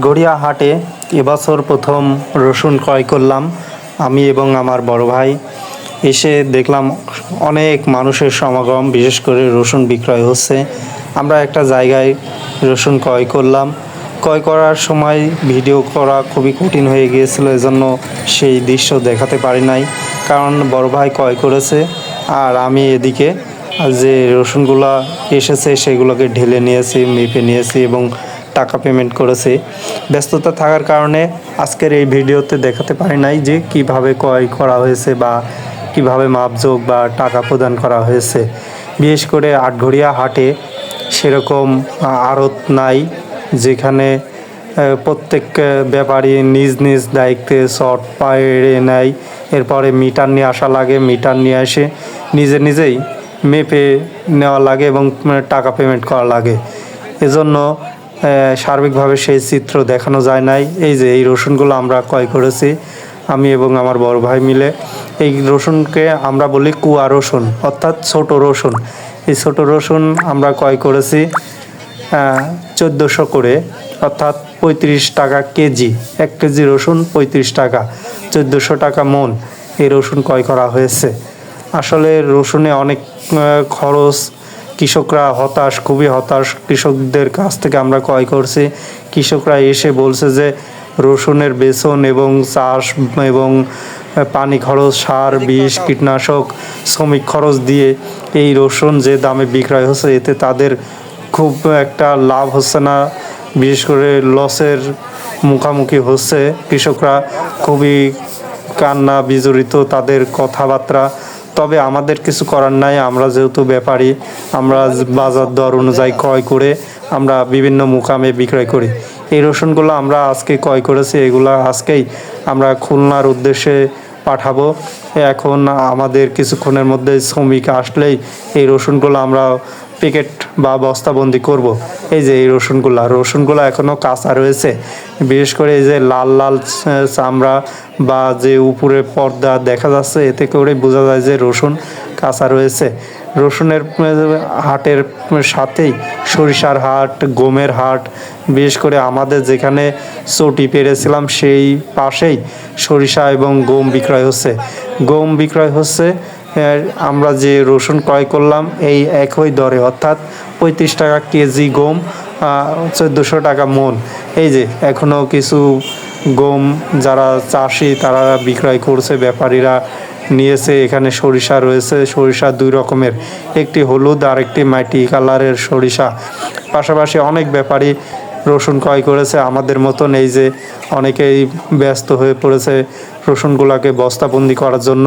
আটঘরিয়া হাটে এবছর প্রথম রসুন ক্রয় করলাম আমি এবং আমার বড় ভাই। এসে দেখলাম অনেক মানুষের সমাগম, বিশেষ করে রসুন বিক্রয় হচ্ছে। আমরা একটা জায়গায় রসুন ক্রয় করলাম। ক্রয় করার সময় ভিডিও করা খুবই কঠিন হয়ে গিয়েছিল, এজন্য সেই দৃশ্য দেখাতে পারি নাই, কারণ বড় ভাই ক্রয় করেছে আর আমি এদিকে যে রসুনগুলা এসেছে সেগুলোকে ঢেলে নিয়েছি, মেপে নিয়েছি এবং টাকা পেমেন্ট করেছি। ব্যস্ততা থাকার কারণে আজকের এই ভিডিওতে দেখাতে পারি নাই যে কিভাবে ক্রয় করা হয়েছে বা কিভাবে মাপজোক বা টাকা প্রদান করা হয়েছে। বিশেষ করে আটঘরিয়া হাটে সেরকম আড়ত নাই, যেখানে প্রত্যেক ব্যাপারী নিজ নিজ দায়িত্বে শর্ট পাড়ে নেয়। এরপরে মিটার নিয়ে আসা লাগে, মিটার নিয়ে এসে নিজেই মেপে নেওয়া লাগে এবং টাকা পেমেন্ট করা লাগে। এজন্য সার্বিকভাবে সেই চিত্র দেখানো যায় নাই। এই যে এই রসুনগুলো আমরা ক্রয় করেছি আমি এবং আমার বড় ভাই মিলে। এই রসুনকে আমরা বলি কুয়া রসুন, অর্থাৎ ছোট রসুন। এই ছোট রসুন আমরা ক্রয় করেছি 1400 করে, অর্থাৎ 35 টাকা কেজি। 1 কেজি রসুন 35 টাকা, 1400 টাকা মন এই রসুন ক্রয় করা হয়েছে। আসলে রসুনে অনেক খরচ, কৃষকরা হতাশ, খুবই হতাশ। কৃষকদের কাছ থেকে আমরা ক্রয় করছি। কৃষকরা এসে বলছে যে রসুনের বেতন এবং চাষ এবং পানি খরচ, সার, বিষ, কীটনাশক, শ্রমিক খরচ দিয়ে এই রসুন যে দামে বিক্রয় হচ্ছে, এতে তাদের খুব একটা লাভ হচ্ছে না, বিশেষ করে লসের মুখোমুখি হচ্ছে। কৃষকরা খুবই কান্না বিজড়িত তাদের কথাবার্তা। তবে আমাদের কিছু করার নাই, আমরা যেহেতু ব্যাপারী, আমরা বাজার দর অনুযায়ী ক্রয় করে আমরা বিভিন্ন মুকামে বিক্রয় করি। এই রসুনগুলো আমরা আজকে ক্রয় করেছি, এগুলো আজকেই আমরা খুলনার উদ্দেশ্যে পাঠাবো। এখন আমাদের কিছুক্ষণের মধ্যে শ্রমিক আসলেই এই রসুনগুলো আমরা প্যাকেট বা বস্তাবন্দি করব। এই যে এই রসুনগুলো এখনও কাঁচা রয়েছে। বিশেষ করে এই যে লাল লাল চামড়া বা যে উপরে পর্দা দেখা যাচ্ছে, এতে করে বোঝা যায় যে রসুন কাঁচা রয়েছে। রসুনের হাটের সাথেই সরিষার হাট, গমের হাট, বিশেষ করে আমাদের যেখানে চটি পেরেছিলাম সেই পাশেই সরিষা এবং গম বিক্রয় হচ্ছে। আমরা যে রসুন ক্রয় করলাম এই একই দরে, অর্থাৎ 35 টাকা কেজি গম, 1400 টাকা মন। এই যে এখনও কিছু গম যারা চাষি তারা বিক্রয় করছে, ব্যাপারীরা নিয়েছে। এখানে সরিষা রয়েছে, সরিষা 2 রকমের, একটি হলুদ আর একটি মাটি কালারের সরিষা। পাশাপাশি অনেক ব্যাপারী রসুন ক্রয় করেছে আমাদের মতন। এই যে অনেকেই ব্যস্ত হয়ে পড়েছে রসুনগুলোকে বস্তাবন্দি করার জন্য।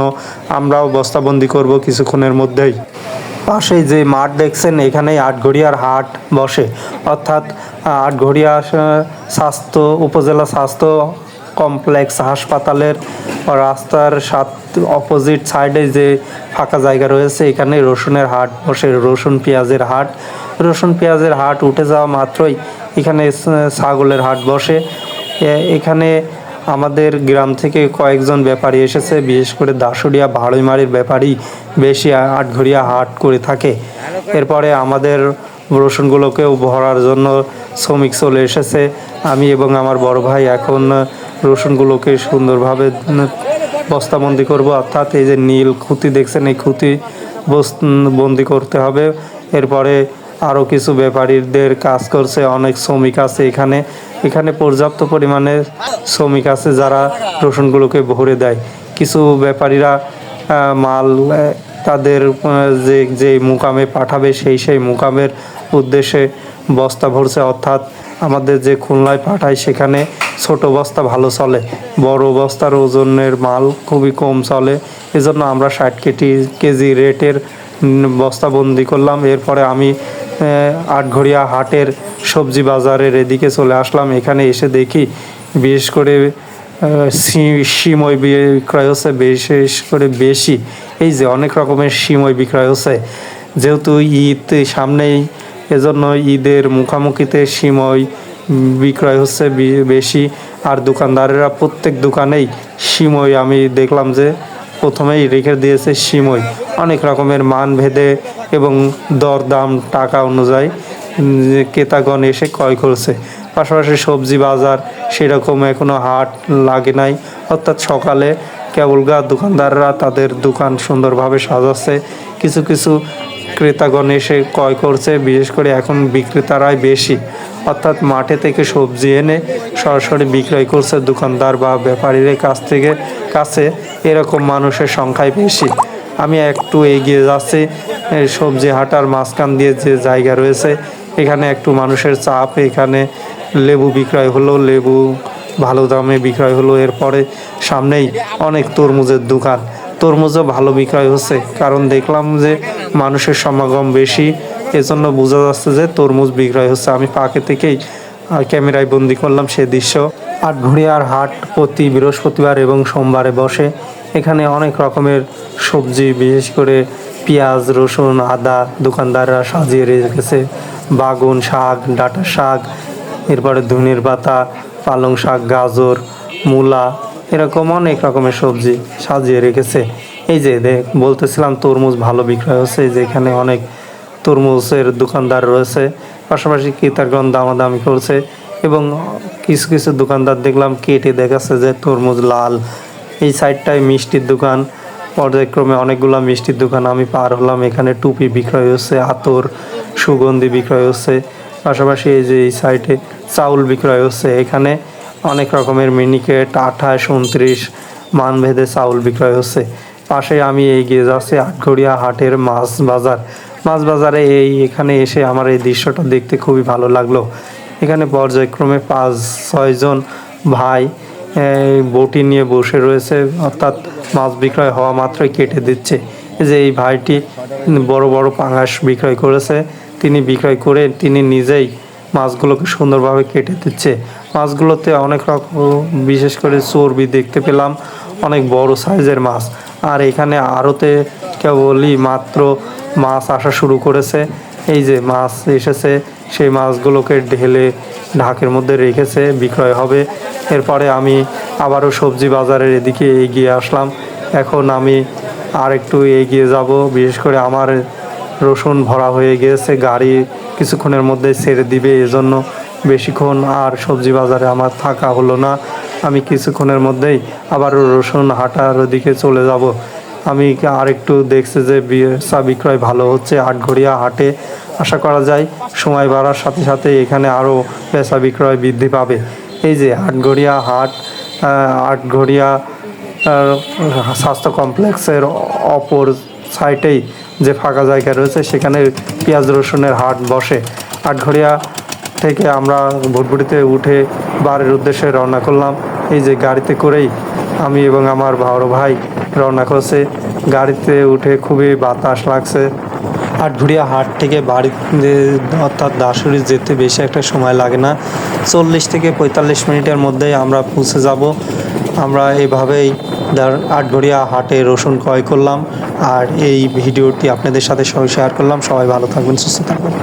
আমরাও বস্তাবন্দি করব কিছুক্ষণের মধ্যেই। পাশেই যে মাঠ দেখছেন, এখানেই আটঘরিয়ার হাট বসে, অর্থাৎ আটঘরিয়া উপজেলা স্বাস্থ্য কমপ্লেক্স হাসপাতালের রাস্তার অপোজিট সাইডে যে ফাঁকা জায়গা রয়েছে, এখানে রসুনের হাট বসে, রসুন পেঁয়াজের হাট উঠে যাওয়া মাত্রই এখানে ছাগলের হাট বসে। এখানে আমাদের গ্রাম থেকে কয়েকজন ব্যাপারী এসেছে, বিশেষ করে দাসুরিয়া ভাড়ইমারির ব্যাপারী বেশি আটঘরিয়া হাট করে থাকে। এরপরে আমাদের রসুনগুলোকেও ভরার জন্য শ্রমিক চলে এসেছে। আমি এবং আমার বড় ভাই এখন রসুনগুলোকে সুন্দরভাবে বস্তাবন্দি করব, অর্থাৎ এই যে নীল খুঁতি দেখছেন, এই খুঁতি বন্দি করতে হবে। এরপরে আরও কিছু ব্যাপারীদের কাজ করছে, অনেক শ্রমিক আছে এখানে পর্যাপ্ত পরিমাণে শ্রমিক আছে যারা রসুনগুলোকে ভরে দেয়। কিছু ব্যাপারীরা মাল তাদের যে মুকামে পাঠাবে সেই মুকামের উদ্দেশ্যে বস্তা ভরছে, অর্থাৎ আমাদের যে খুলনায় পাঠায় সেখানে ছোট বস্তা ভালো চলে, বড় বস্তার ওজনের মাল খুবই কম চলে। এজন্য আমরা 60 কেজি রেটের বস্তাবন্দি করলাম। এরপরে আমি আটঘরিয়া হাটের সবজি বাজারের এদিকে চলে আসলাম। এখানে এসে দেখি বিশেষ করে সিমই বিক্রয় হচ্ছে, বিশেষ করে বেশি। এই যে অনেক রকমের সিমই বিক্রয় হচ্ছে, যেহেতু ঈদ সামনেই, এজন্য ঈদের মুখামুখিতে সিমই বিক্রয় হচ্ছে বেশি। আর দোকানদারেরা প্রত্যেক দোকানেই সিমই আমি দেখলাম যে প্রথমেই রেখে দিয়েছে সিমই, অনেক রকমের মান ভেদে এবং দরদাম টাকা অনুযায়ী ক্রেতাগণ এসে ক্রয় করছে। পাশাপাশি সবজি বাজার সেরকম এখনও হাট লাগে নাই, অর্থাৎ সকালে কেবলগা দোকানদাররা তাদের দোকান সুন্দরভাবে সাজাচ্ছে, কিছু কিছু ক্রেতাগণ এসে ক্রয় করছে। বিশেষ করে এখন বিক্রেতারাই বেশি, অর্থাৎ মাঠে থেকে সবজি এনে সরাসরি বিক্রয় করছে দোকানদার বা ব্যাপারীদের কাছে এরকম মানুষের সংখ্যাই বেশি। আমি একটু এগিয়ে যাচ্ছি, এই সবজি হাটার মাঝখান দিয়ে যে জায়গা রয়েছে এখানে একটু মানুষের চাপ। এখানে লেবু বিক্রয় হলো, লেবু ভালো দামে বিক্রয় হলো। এরপরে সামনেই অনেক তরমুজের দোকান, তরমুজও ভালো বিক্রয় হচ্ছে, কারণ দেখলাম যে মানুষের সমাগম বেশি, এজন্য বোঝা যাচ্ছে যে তরমুজ বিক্রয় হচ্ছে। আমি পাকে থেকেই ক্যামেরায় বন্দি করলাম সে দৃশ্য। আটঘরিয়ার হাট প্রতি বৃহস্পতিবার এবং সোমবারে বসে। এখানে অনেক রকমের সবজি, বিশেষ করে পেঁয়াজ, রসুন, আদা দোকানদাররা সাজিয়ে রেখেছে। বাগুন শাক, ডাঁটা শাক, এরপরে ধনের পাতা, পালং শাক, গাজর, মূলা, এরকম অনেক রকমের সবজি সাজিয়ে রেখেছে। এই যে বলতেছিলাম তরমুজ ভালো বিক্রয় হচ্ছে, যে এখানে অনেক তরমুজের দোকানদার রয়েছে, পাশাপাশি ক্রেতাগণ দামাদামি করছে। এবং কিছু কিছু দোকানদার দেখলাম কেটে দেখাচ্ছে যে তরমুজ লাল। এই সাইডটায় মিষ্টির দোকান, পর্যায়ক্রমে অনেকগুলো মিষ্টির দোকান আমি পার হলাম। এখানে টুপি বিক্রয় হচ্ছে, আতর, সুগন্ধি বিক্রয় হচ্ছে। পাশাপাশি এই যে এই সাইডে চাউল বিক্রয় হচ্ছে। এখানে অনেক রকমের মিনিকেট, 28, 29 মানভেদে চাউল বিক্রয় হচ্ছে। পাশে আমি এগিয়ে যাচ্ছি আটঘরিয়া হাটের মাছ বাজারে। এখানে এসে আমার এই দৃশ্যটা দেখতে খুবই ভালো লাগলো। এখানে পর্যায়ক্রমে 5-6 জন ভাই বটি নিয়ে বসে রয়েছে, অর্থাৎ মাছ বিক্রয় হওয়া মাত্রই কেটে দিচ্ছে। যে এই ভাইটি বড় বড় পাঙাশ বিক্রয় করেছে, তিনি বিক্রয় করে তিনি নিজেই মাছগুলোকে সুন্দরভাবে কেটে দিচ্ছে। মাছগুলোতে অনেক রকম, বিশেষ করে চর্বি দেখতে পেলাম, অনেক বড় সাইজের মাছ। আর এখানে আড়তে কেবলই মাত্র মাছ আসা শুরু করেছে। এই যে মাছ এসেছে, সেই মাছগুলোকে ঢেলে ঢাকের মধ্যে রেখেছে, বিক্রয় হবে। এরপরে আমি আবারও সবজি বাজারের এদিকে এগিয়ে আসলাম। এখন আমি আর একটু এগিয়ে যাব, বিশেষ করে আমার রসুন ভরা হয়ে গিয়েছে, গাড়ি কিছুক্ষণের মধ্যে ছেড়ে দিবে, এজন্য বেশিক্ষণ আর সবজি বাজারে আমার থাকা হলো না। আমি কিছুক্ষণের মধ্যেই আবারও রসুন হাটার দিকে চলে যাব। আমি আর একটু দেখছি যে বেচা বিক্রয় ভালো হচ্ছে আটঘরিয়া হাটে। আশা করা যায় সময় বাড়ার সাথে সাথে এখানে আরও বেচা বিক্রয় বৃদ্ধি পাবে। এই যে আটঘরিয়া হাট, আটঘরিয়া স্বাস্থ্য কমপ্লেক্সের অপর সাইডেই যে ফাঁকা জায়গা রয়েছে সেখানে পেঁয়াজ রসুনের হাট বসে। আটঘরিয়া থেকে আমরা ভুটভুটিতে উঠে বাড়ির উদ্দেশ্যে রওনা করলাম। এই যে গাড়িতে করেই আমি এবং আমার বড় ভাই রওনা করছে। গাড়িতে উঠে খুবই বাতাস লাগছে। আটঘরিয়া হাট থেকে বাড়িতে অর্থাৎ দাসুরি যেতে বেশি একটা সময় লাগে না, 40 থেকে 45 মিনিটের মধ্যেই আমরা পৌঁছে যাব। আমরা এভাবেই আটঘরিয়া হাটে রসুন ক্রয় করলাম, আর এই ভিডিওটি আপনাদের সাথে সবাই শেয়ার করলাম। সবাই ভালো থাকবেন, সুস্থ থাকবেন।